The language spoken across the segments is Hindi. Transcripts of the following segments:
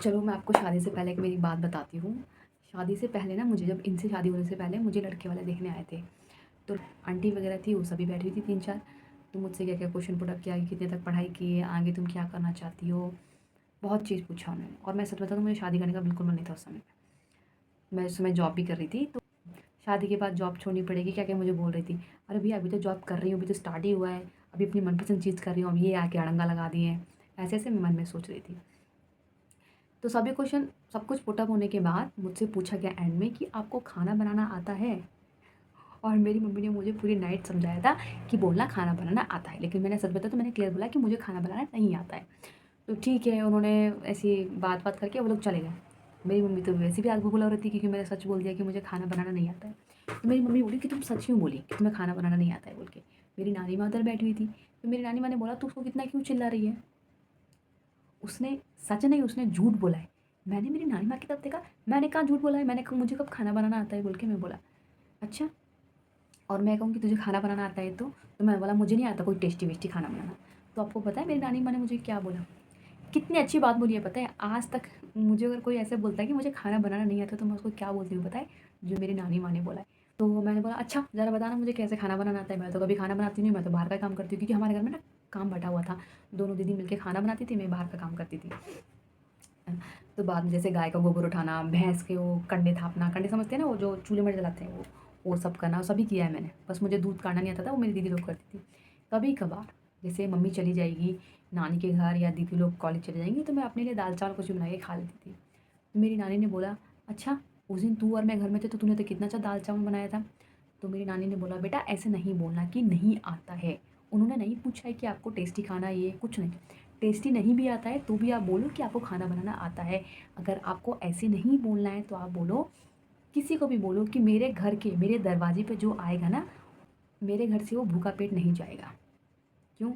चलो मैं आपको शादी से पहले की मेरी बात बताती हूँ। शादी से पहले ना मुझे जब इनसे शादी होने से पहले मुझे लड़के वाले देखने आए थे। तो आंटी वगैरह थी वो सभी बैठी हुई थी 3-4। तो मुझसे क्या-क्या क्वेश्चन पुट अप किया कि कितने तक पढ़ाई की है, आगे तुम क्या करना चाहती हो? बहुत चीज़ पूछा उन्होंने और मैं सच बताऊँ तो मुझे शादी करने का बिल्कुल मन नहीं था उस समय। मैं उस समय जॉब भी कर रही थी तो शादी के बाद जॉब छोड़नी पड़ेगी क्या-क्या मुझे बोल रही थी। अरे भैया अभी तो जॉब कर रही हूँ, अभी तो स्टार्ट ही हुआ है, अभी अपनी मनपसंद चीज़ कर रही हूँ, अब ये आके अड़ंगा लगा दिए हैं। ऐसे-ऐसे मैं मन में सोच रही थी। तो सभी क्वेश्चन सब कुछ पुट अप होने के बाद मुझसे पूछा गया एंड में कि आपको खाना बनाना आता है? और मेरी मम्मी ने मुझे पूरी नाइट समझाया था कि बोलना खाना बनाना आता है, लेकिन मैंने सच बताया तो मैंने क्लियर बोला कि मुझे खाना बनाना नहीं आता है। तो ठीक है, उन्होंने ऐसी बात-वात करके वो लोग चले गए। मेरी मम्मी तो वैसे भी आग बबूला हो रही थी क्योंकि मैंने सच बोल दिया कि मुझे खाना बनाना नहीं आता है। तो मेरी मम्मी बोली कि तुम सच क्यों बोली कि तुम्हें खाना बनाना नहीं आता है बोल के। मेरी नानी माँ उधर बैठी हुई थी, तो मेरी नानी माँ ने बोला, "तू उसको इतना क्यों चिल्ला रही है?" उसने सच नहीं, उसने झूठ बोला है। मैंने मेरी नानी माँ की तरफ देखा, मैंने कहाँ झूठ बोला है, मैंने कहा मुझे कब खाना बनाना आता है बोल के मैं बोला। अच्छा, और मैं कहूँ कि तुझे खाना बनाना आता है तो मैं बोला मुझे नहीं आता कोई टेस्टी-वेस्टी खाना बनाना। तो आपको पता है मेरी नानी माँ ने मुझे क्या बोला? कितनी अच्छी बात बोली है पता है? आज तक मुझे अगर कोई ऐसे बोलता है कि मुझे खाना बनाना नहीं आता तो मैं उसको क्या बोलती हूँ पता है? जो मेरी नानी माँ ने बोला है। तो मैंने बोला अच्छा ज़रा बताना मुझे कैसे खाना बनाना आता है? मैं तो कभी खाना बनाती नहीं हूँ, मैं तो बाहर का काम करती हूँ क्योंकि हमारे घर में ना काम बँटा हुआ था। दोनों दीदी मिलके खाना बनाती थी, मैं बाहर का काम करती थी। तो बाद में जैसे गाय का गोबर उठाना, भैंस के वो कंडे थापना, कंडे समझते हैं ना वो जो चूल्हे में जलाते हैं वो सब करना, वो सभी किया है मैंने। बस मुझे दूध काढ़ना नहीं आता था, वो मेरी दीदी लोग करती थी। कभी-कभार जैसे मम्मी चली जाएगी नानी के घर या दीदी लोग कॉलेज चले जाएँगी तो मैं अपने लिए दाल-चावल कुछ बना के खा लेती थी। तो मेरी नानी ने बोला, "अच्छा, उस दिन तू और मैं घर में थे तो तूने तो कितना अच्छा दाल-चावल बनाया था।" तो मेरी नानी ने बोला, "बेटा ऐसे नहीं बोलना कि नहीं आता है। उन्होंने नहीं पूछा है कि आपको टेस्टी खाना है ये, कुछ नहीं। टेस्टी नहीं भी आता है तो भी आप बोलो कि आपको खाना बनाना आता है। अगर आपको ऐसे नहीं बोलना है तो आप बोलो, किसी को भी बोलो कि मेरे घर के मेरे दरवाजे पे जो आएगा ना, मेरे घर से वो भूखा पेट नहीं जाएगा। क्यों?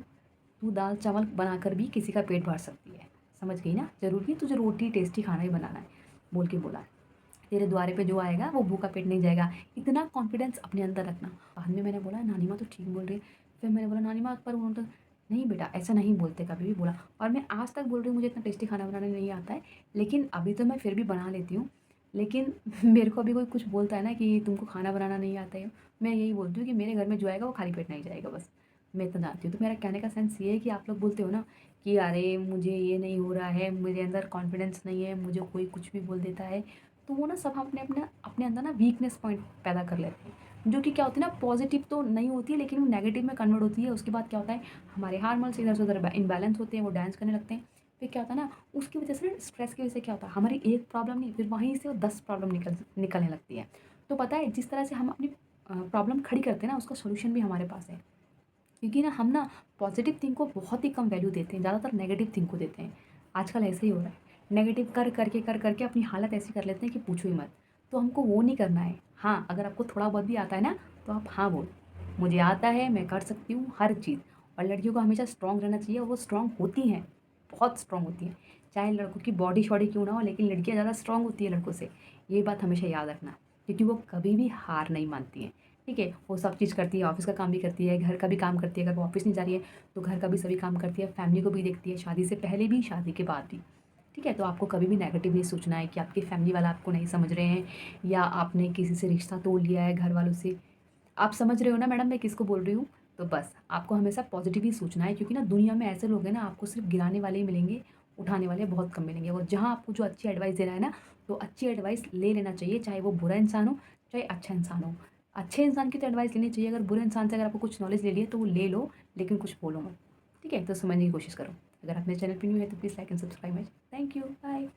तू दाल-चावल बनाकर भी किसी का पेट भर सकती है। समझ गई ना? ज़रूरी नहीं तुझे रोटी टेस्टी खाना ही बनाना है।" बोल के बोला। तेरे द्वारे पे जो आएगा वो भूखा पेट नहीं जाएगा। इतना कॉन्फिडेंस अपने अंदर रखना। बाद में मैंने बोला नानी माँ तो ठीक बोल रही है। फिर मैंने बोला नानी माँ पर उन्होंने तो नहीं बेटा ऐसा नहीं बोलते कभी भी बोला और मैं आज तक बोल रही हूँ मुझे इतना टेस्टी खाना बनाना नहीं आता है। लेकिन अभी तो मैं फिर भी बना लेती हूँ। लेकिन मेरे को अभी कोई कुछ बोलता है ना कि तुमको खाना बनाना नहीं आता है, मैं यही बोलती हूँ कि मेरे घर में जो आएगा वो खाली पेट नहीं जाएगा बस। मैं इतना जानती हूँ। तो मेरा कहने का सेंस ये है कि आप लोग बोलते हो ना कि अरे मुझे ये नहीं हो रहा है, मेरे अंदर कॉन्फिडेंस नहीं है, मुझे कोई कुछ भी बोल देता है। तो वो ना सब अपने अपने अपने अंदर ना वीकनेस पॉइंट पैदा कर लेते हैं जो कि क्या होती है ना पॉजिटिव तो नहीं होती है लेकिन वो नेगेटिव में कन्वर्ट होती है। उसके बाद क्या होता है हमारे हार्मोन्स इधर से उधर इम्बैलेंस होते हैं, वो डांस करने लगते हैं। फिर क्या होता है ना उसकी वजह से ना स्ट्रेस की वजह से क्या होता है हमारी एक प्रॉब्लम नहीं फिर वहीं से वो 10 प्रॉब्लम निकलने लगती है। तो पता है जिस तरह से हम अपनी प्रॉब्लम खड़ी करते हैं ना उसका सोल्यूशन भी हमारे पास है। क्योंकि ना हम ना पॉजिटिव थिंग को बहुत ही कम वैल्यू देते हैं, ज़्यादातर नेगेटिव थिंग को देते हैं। आजकल ऐसे ही हो रहा है। नेगेटिव कर करके अपनी हालत ऐसी कर लेते हैं कि पूछो ही मत। तो हमको वो नहीं करना है। हाँ, अगर आपको थोड़ा बहुत भी आता है ना, तो आप हाँ बोलो। मुझे आता है, मैं कर सकती हूँ हर चीज़। और लड़कियों को हमेशा स्ट्रॉन्ग रहना चाहिए और वो स्ट्रॉन्ग होती हैं, बहुत स्ट्रॉन्ग होती हैं। चाहे लड़कों की बॉडी-शॉडी क्यों ना हो, लेकिन लड़कियाँ ज़्यादा स्ट्रॉन्ग होती हैं लड़कों से। ये बात हमेशा याद रखना, क्योंकि वो कभी भी हार नहीं मानती हैं। ठीक है? वो सब चीज़ करती है, ऑफ़िस का काम भी करती है, घर का भी काम करती है, अगर वो ऑफ़िस नहीं जा रही है, तो घर का भी सभी काम करती है, फैमिली को भी देखती है, शादी से पहले भी, शादी के बाद भी। ठीक है? तो आपको कभी भी नेगेटिव नहीं सोचना है कि आपकी फैमिली वाला आपको नहीं समझ रहे हैं या आपने किसी से रिश्ता तोड़ लिया है घर वालों से। आप समझ रहे हो ना मैडम मैं किसको बोल रही हूँ? तो बस आपको हमेशा पॉज़िटिव ही सोचना है क्योंकि ना दुनिया में ऐसे लोग हैं ना आपको सिर्फ़ गिराने वाले ही मिलेंगे, उठाने वाले बहुत कम मिलेंगे और जहाँ आपको जो अच्छी एडवाइस दे रहा है ना, तो अच्छी एडवाइस ले लेना चाहिए, चाहे वो बुरा इंसान हो, चाहे अच्छा इंसान हो। अच्छे इंसान की तो एडवाइस लेनी चाहिए, अगर बुरे इंसान से अगर आपको कुछ नॉलेज ले ली है तो वो ले लो, लेकिन कुछ बोलो मत। ठीक है? तो समझने की कोशिश करो। अगर आप मेरे चैनल पे न्यू है तो please like and subscribe my thank you, bye.